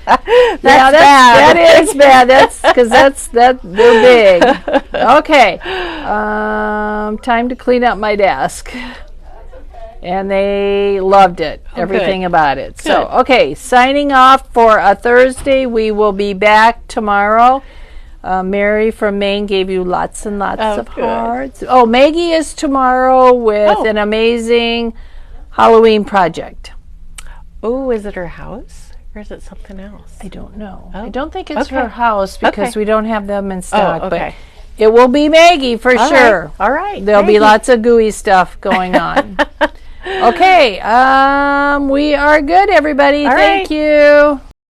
That's bad. That is bad. That's because they're big. Okay, time to clean up my desk. And they loved it, everything about it. So, okay, signing off for a Thursday. We will be back tomorrow. Mary from Maine gave you lots and lots of good. hearts. Oh, Maggie is tomorrow with an amazing Halloween project. Oh, is it her house? Or is it something else? I don't know. Oh. I don't think it's Okay. her house because Okay. we don't have them in stock. Oh, okay. But it will be Maggie for All sure. right. All right. There'll be Thank you. lots of gooey stuff going on. Okay, we are good, everybody. All Thank right. you.